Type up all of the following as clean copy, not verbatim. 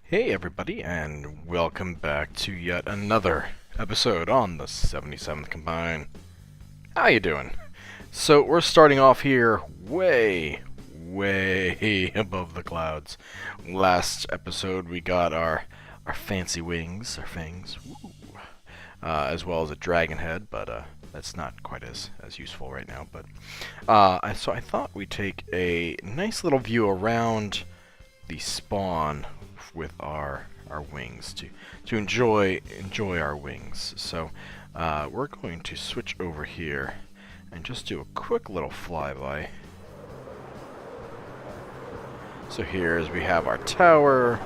Hey everybody, and welcome back to yet another episode on the 77th Combine. How you doing? So we're starting off here way above the clouds. Last episode we got our fancy wings, our fangs, as well as a dragon head, but that's not quite as useful right now. But so I thought we'd take a nice little view around the spawn with our wings to enjoy our wings. So we're going to switch over here and just do a quick little flyby. So here's we have our tower.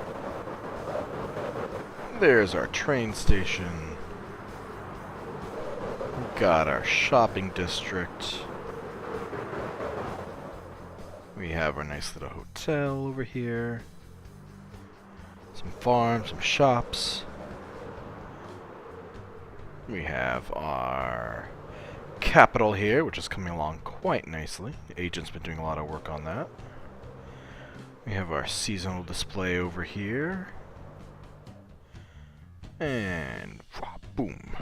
There's our train station. We've got our shopping district. We have our nice little hotel over here. Some farms, some shops. We have our capital here, which is coming along quite nicely. The agent's been doing a lot of work on that. We have our seasonal display over here. And boom.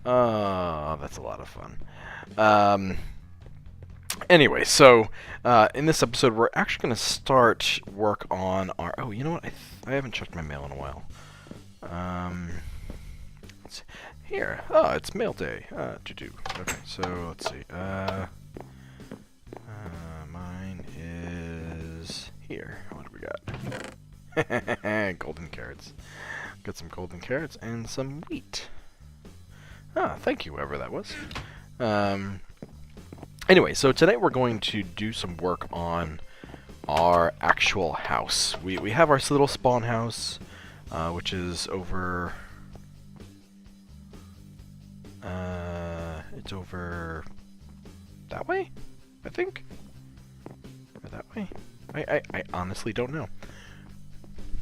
Oh, that's a lot of fun. Anyway, so in this episode, we're actually going to start work on our... Oh, you know what? I haven't checked my mail in a while. Let's see. Here. Oh, it's mail day. Okay, so let's see. Mine is here. What do we got? Golden carrots. Got some golden carrots and some wheat. Ah, thank you, whoever that was. Anyway, so today we're going to do some work on our actual house. We have our little spawn house, which is over... it's over that way, I think? Or that way? I honestly don't know.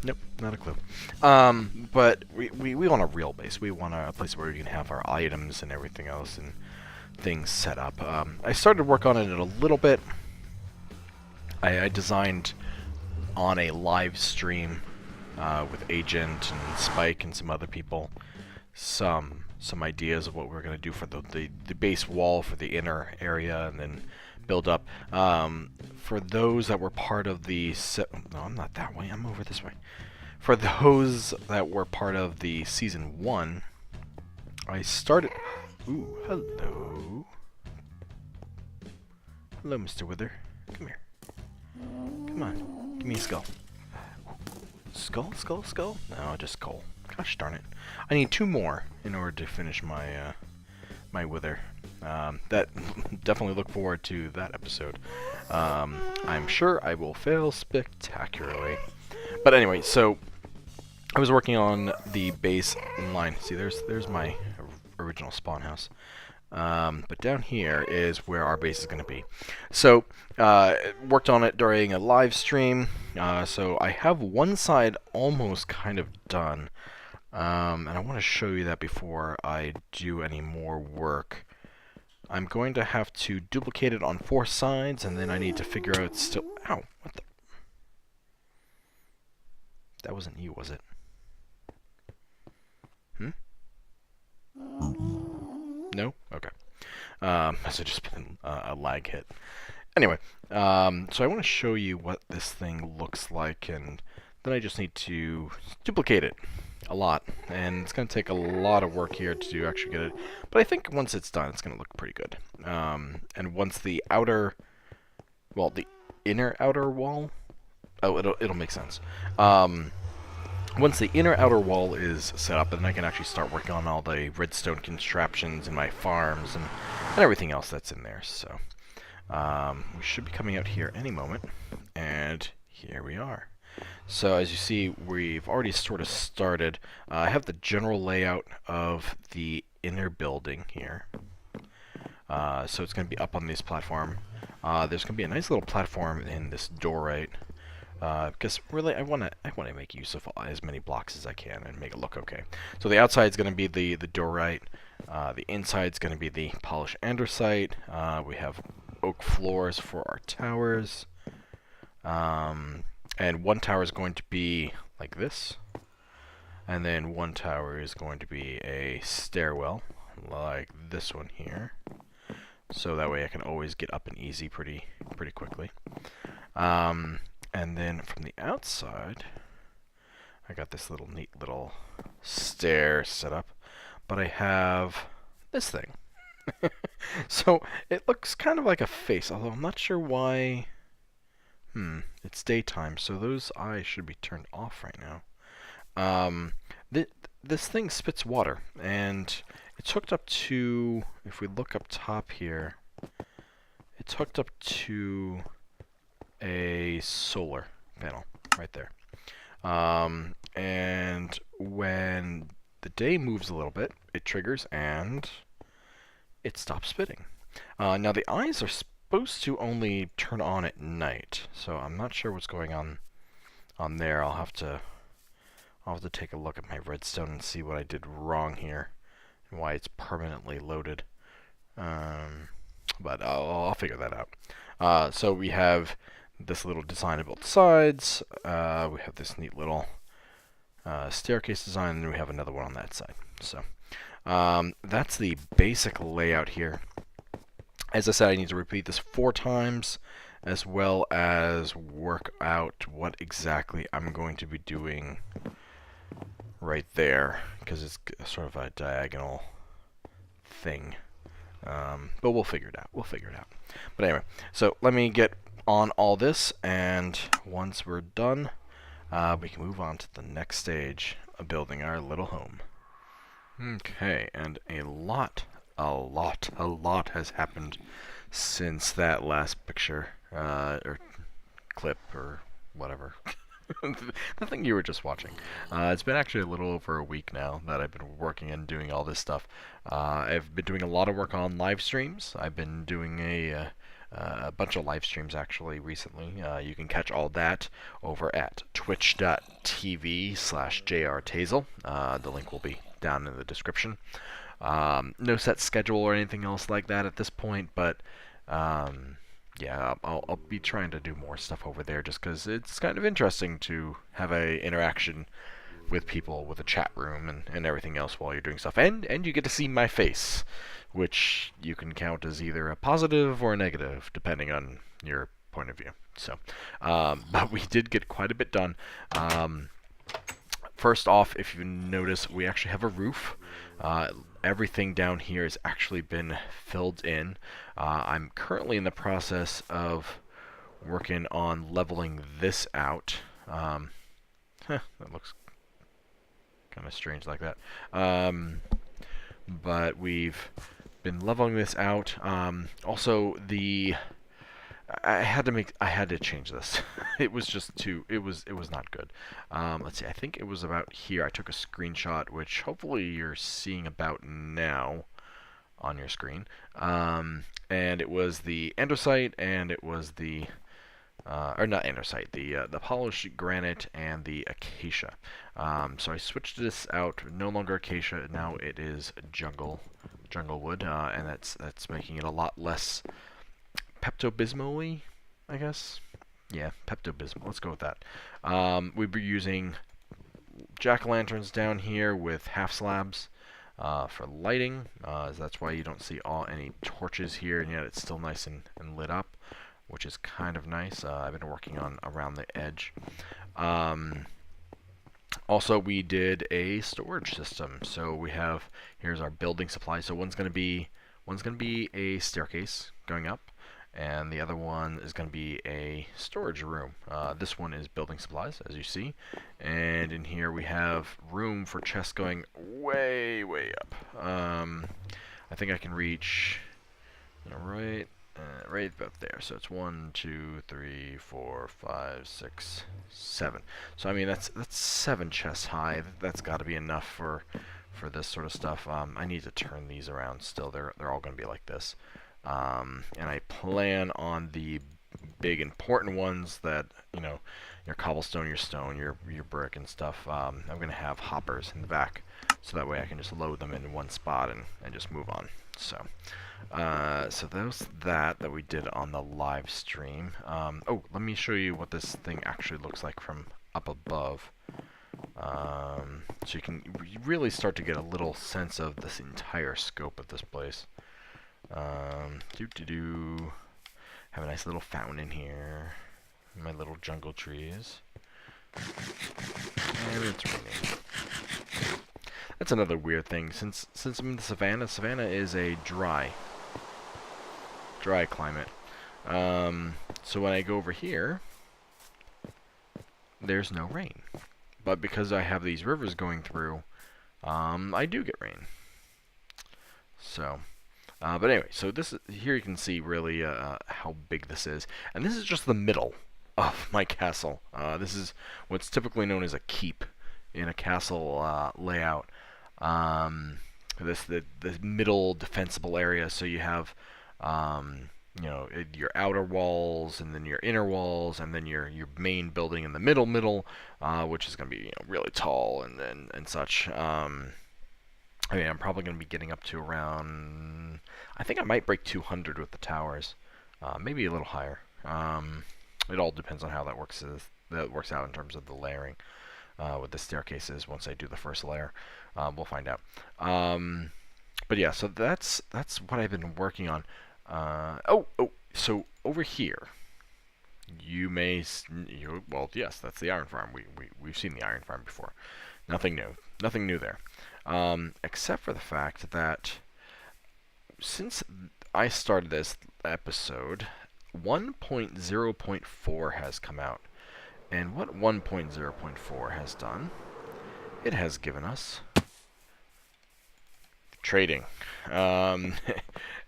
Nope, not a clue. But we want a real base. We want a place where we can have our items and everything else and things set up. I started work on it a little bit. I designed on a live stream with Agent and Spike and some other people some ideas of what we're going to do for the base wall for the inner area and then build up. For those that were part of the... No, I'm not that way. I'm over this way. For those that were part of the Season 1, I started... Ooh, hello. Hello, Mr. Wither. Come here. Come on. Give me a skull. Skull, skull, skull? No, just coal. Gosh darn it. I need 2 more in order to finish my my Wither. That definitely look forward to that episode. I'm sure I will fail spectacularly. But anyway, so I was working on the base line. See, there's my original spawn house. But down here is where our base is going to be. So, worked on it during a live stream. So I have one side almost kind of done. And I want to show you that before I do any more work. I'm going to have to duplicate it on 4 sides, and then I need to figure out still... Ow! What the... That wasn't you, was it? No? Okay. Must have just been a lag hit. Anyway, so I want to show you what this thing looks like, and then I just need to duplicate it a lot. And it's going to take a lot of work here to actually get it. But I think once it's done, it's going to look pretty good. And once the outer... Well, the inner outer wall... Oh, it'll make sense. Once the inner outer wall is set up, then I can actually start working on all the redstone contraptions and my farms and everything else that's in there. So we should be coming out here any moment, and here we are. So as you see, we've already sort of started. I have the general layout of the inner building here. So it's going to be up on this platform. There's going to be a nice little platform in this door right. Because really, I want to make use of as many blocks as I can and make it look okay. So the outside is going to be the diorite. The inside is going to be the polished andesite. We have oak floors for our towers. And one tower is going to be like this, and then one tower is going to be a stairwell like this one here. So that way I can always get up and easy pretty quickly. And then from the outside, I got this neat little stair set up, but I have this thing. So it looks kind of like a face, although I'm not sure why. It's daytime, so those eyes should be turned off right now. This thing spits water, and it's hooked up to, if we look up top here, it's hooked up to a solar panel right there. And when the day moves a little bit, it triggers and it stops spitting. Now the eyes are supposed to only turn on at night, so I'm not sure what's going on there. I'll have to take a look at my redstone and see what I did wrong here and why it's permanently loaded. But I'll figure that out. So we have this little design about the sides. We have this neat little staircase design, and then we have another one on that side. So that's the basic layout here. As I said, I need to repeat this 4 times, as well as work out what exactly I'm going to be doing right there, because it's sort of a diagonal thing. But we'll figure it out. But anyway, so let me get on all this, and once we're done, we can move on to the next stage of building our little home. Okay, and a lot has happened since that last picture, or clip, or whatever. The thing you were just watching. It's been actually a little over a week now that I've been working and doing all this stuff. I've been doing a lot of work on live streams. I've been doing a bunch of live streams actually recently. You can catch all that over at twitch.tv/jrtazel. The link will be down in the description. No set schedule or anything else like that at this point, but yeah, I'll be trying to do more stuff over there just because it's kind of interesting to have a interaction with people with a chat room and everything else while you're doing stuff. And you get to see my face, which you can count as either a positive or a negative, depending on your point of view. So, but we did get quite a bit done. First off, if you notice, we actually have a roof. Everything down here has actually been filled in. I'm currently in the process of working on leveling this out. That looks kind of strange like that. But we've been leveling this out. Also, I had to change this. It was just it was not good. Let's see, I think it was about here. I took a screenshot, which hopefully you're seeing about now on your screen. And it was the andesite, and it was the or not andesite, the polished granite and the acacia. So I switched this out. No longer acacia. Now it is jungle wood, and that's making it a lot less Pepto-Bismol-y, I guess. Yeah, Pepto-Bismol. Let's go with that. We'll be using jack-o'-lanterns down here with half slabs for lighting. That's why you don't see any torches here, and yet it's still nice and lit up, which is kind of nice. I've been working on around the edge. Also, we did a storage system. So here's our building supply. So one's gonna be a staircase going up, and the other one is going to be a storage room. This one is building supplies, as you see, and in here we have room for chests going way up. I think I can reach right about there. So it's 1, 2, 3, 4, 5, 6, 7. So I mean that's 7 chests high. That's got to be enough for this sort of stuff. I need to turn these around still. They're all going to be like this. And I plan on the big important ones that, your cobblestone, your stone, your brick and stuff. I'm going to have hoppers in the back, so that way I can just load them in one spot and just move on. So, so that we did on the live stream. Oh, let me show you what this thing actually looks like from up above. So you can really start to get a little sense of this entire scope of this place. Have a nice little fountain in here. My little jungle trees. And it's raining. That's another weird thing. Since I'm in the savannah, savannah is a dry climate. So when I go over here, there's no rain. But because I have these rivers going through, I do get rain. So, but anyway, so here you can see really how big this is, and this is just the middle of my castle. This is what's typically known as a keep in a castle layout. The middle defensible area. So you have your outer walls, and then your inner walls, and then your main building in the middle, which is going to be really tall and such. I mean, I'm probably going to be getting up to around. I think I might break 200 with the towers, maybe a little higher. It all depends on how that works out in terms of the layering with the staircases. Once I do the first layer, we'll find out. But yeah, so that's what I've been working on. So over here, well, yes, that's the iron farm. We've seen the iron farm before. Nothing new there. Except for the fact that since I started this episode, 1.0.4 has come out. And what 1.0.4 has done, it has given us trading.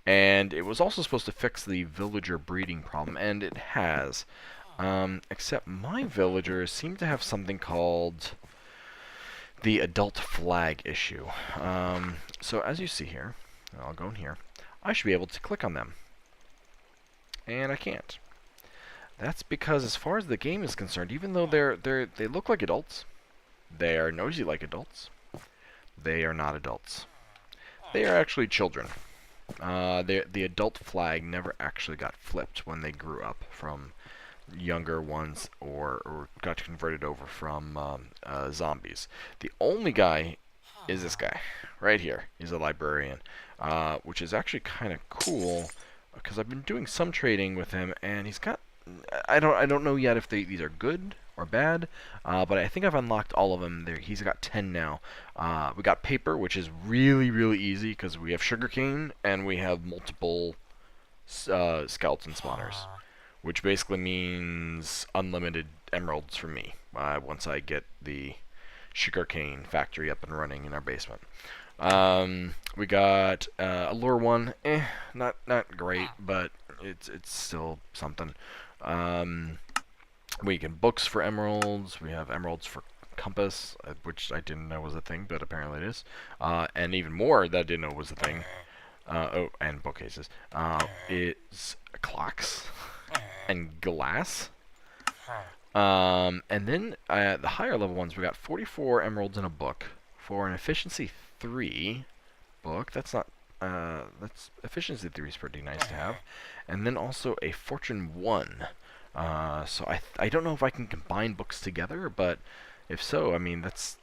And it was also supposed to fix the villager breeding problem, and it has. Except my villagers seem to have something called the adult flag issue. So as you see here, I'll go in here, I should be able to click on them. And I can't. That's because as far as the game is concerned, even though they look like adults, they are noisy like adults, they are not adults. They are actually children. The adult flag never actually got flipped when they grew up from younger ones or got converted over from zombies. The only guy is this guy right here. He's a librarian, which is actually kind of cool because I've been doing some trading with him, and he's got. I don't know yet if these are good or bad, but I think I've unlocked all of them. He's got 10 now. We got paper, which is really easy because we have sugarcane and we have multiple skeleton spawners, which basically means unlimited emeralds for me once I get the sugarcane factory up and running in our basement. We got a lure one, not great, but it's still something. We get books for emeralds. We have emeralds for compass, which I didn't know was a thing, but apparently it is. And even more that I didn't know was a thing. And bookcases. It's clocks and glass. And then the higher level ones, we got 44 emeralds in a book for an efficiency 3 book. That's efficiency 3 is pretty nice to have. And then also a fortune 1. So I don't know if I can combine books together, but if so, I mean that's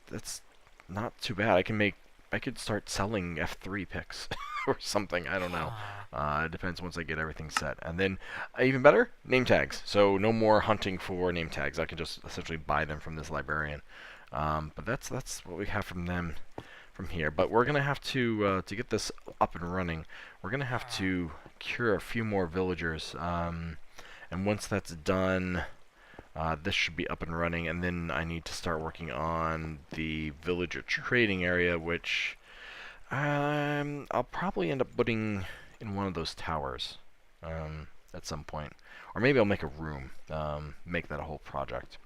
not too bad. I could start selling F3 picks or something. I don't know. It depends once I get everything set. And then even better, name tags. So no more hunting for name tags. I can just essentially buy them from this librarian. But that's what we have from them from here. But we're gonna have to get this up and running. We're gonna have to cure a few more villagers. And once that's done, this should be up and running, and then I need to start working on the villager trading area, which I'll probably end up putting in one of those towers at some point. Or maybe I'll make a room, make that a whole project.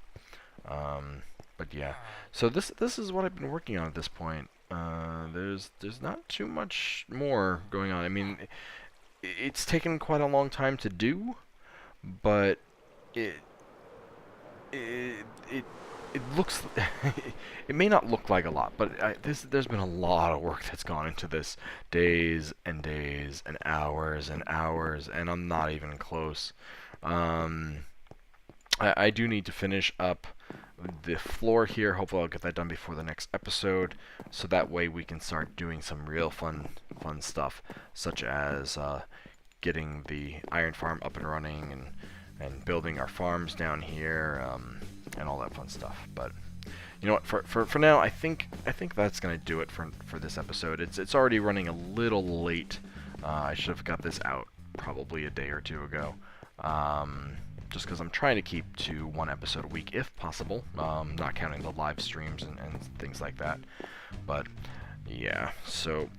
But yeah, so this is what I've been working on at this point. There's not too much more going on. I mean, it's taken quite a long time to do, but it it looks, it may not look like a lot, but there's been a lot of work that's gone into this. Days and days and hours, and I'm not even close. I do need to finish up the floor here. Hopefully I'll get that done before the next episode, so that way we can start doing some real fun stuff, such as getting the iron farm up and running, and building our farms down here, and all that fun stuff. But you know what? For now, I think that's gonna do it for this episode. It's already running a little late. I should have got this out probably a day or two ago. Just because I'm trying to keep to one episode a week if possible, not counting the live streams and things like that. But yeah, so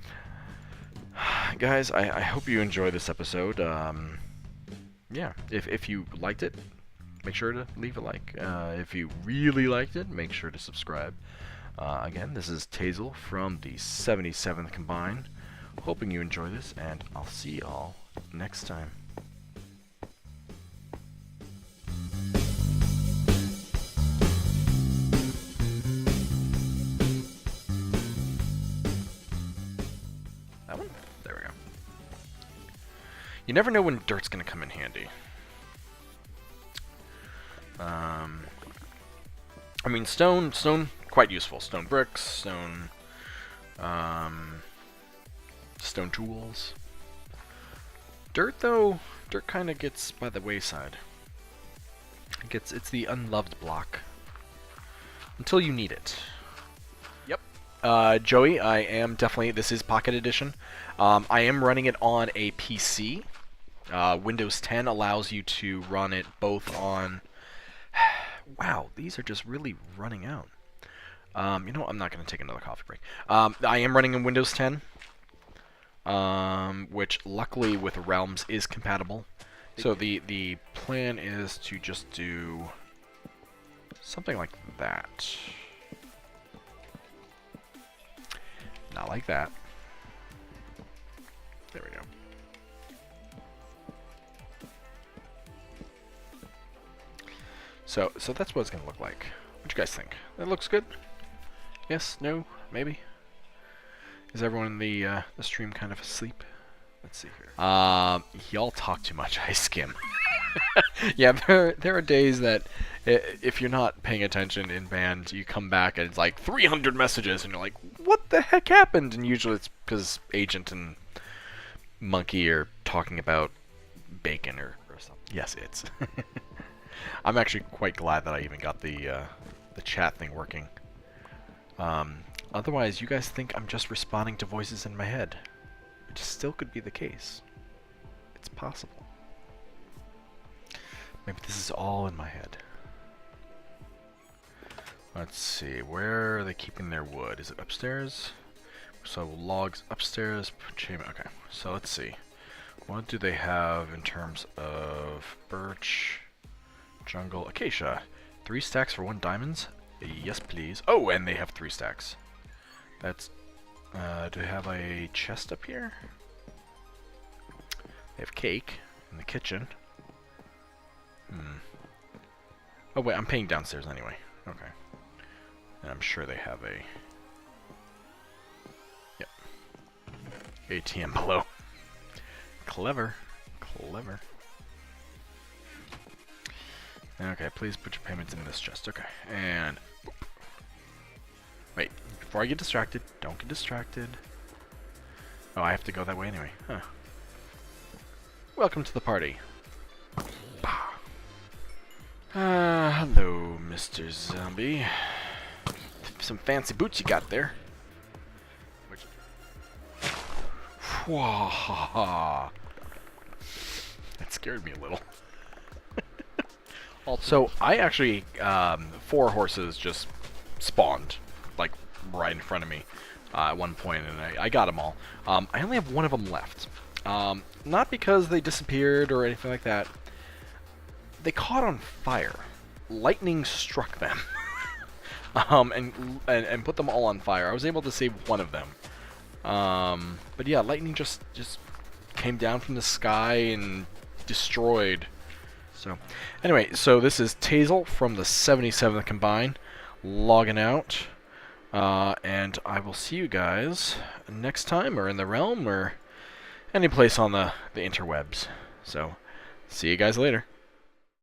guys, I hope you enjoyed this episode. Yeah, if you liked it, make sure to leave a like. If you really liked it, make sure to subscribe. Again, this is Tazel from the 77th Combine. Hoping you enjoy this, and I'll see y'all next time. That one? There we go. You never know when dirt's gonna come in handy. I mean, stone, quite useful. Stone bricks, stone tools. Dirt, though, dirt kind of gets by the wayside. It's the unloved block until you need it. Yep. Joey, I am definitely. This is Pocket Edition. I am running it on a PC. Windows 10 allows you to run it both on. Wow, these are just really running out. You know, I'm not going to take another coffee break. I am running in Windows 10, which luckily with Realms is compatible. So the plan is to just do something like that. Not like that. There we go. So that's what it's gonna look like. What do you guys think? That looks good? Yes? No? Maybe? Is everyone in the stream kind of asleep? Let's see here. Y'all talk too much. I skim. Yeah, there are days that if you're not paying attention in band, you come back and it's like 300 messages, and you're like, what the heck happened? And usually it's because Agent and Monkey are talking about bacon or something. Yes, it's. I'm actually quite glad that I even got the chat thing working. Otherwise, you guys think I'm just responding to voices in my head, which still could be the case. It's possible. Maybe this is all in my head. Let's see, where are they keeping their wood? Is it upstairs? So logs upstairs. Okay, so let's see. What do they have in terms of birch? Jungle, acacia. 3 stacks for 1 diamonds? Yes, please. Oh, and they have 3 stacks. That's... do they have a chest up here? They have cake in the kitchen. Oh, wait, I'm paying downstairs anyway. Okay. And I'm sure they have a... Yep. ATM below. Clever. Clever. Okay, please put your payments in this chest. Okay, and... Wait, before I get distracted, don't get distracted. Oh, I have to go that way anyway. Huh. Welcome to the party. Hello, Mr. Zombie. Some fancy boots you got there. That scared me a little. So I actually, 4 horses just spawned, like, right in front of me at one point, and I got them all. I only have 1 of them left. Not because they disappeared or anything like that. They caught on fire. Lightning struck them. And put them all on fire. I was able to save 1 of them. But yeah, lightning just came down from the sky and destroyed. So, anyway, so this is Tazel from the 77th Combine. logging out. And I will see you guys next time, or in the realm, or any place on the interwebs. So, see you guys later.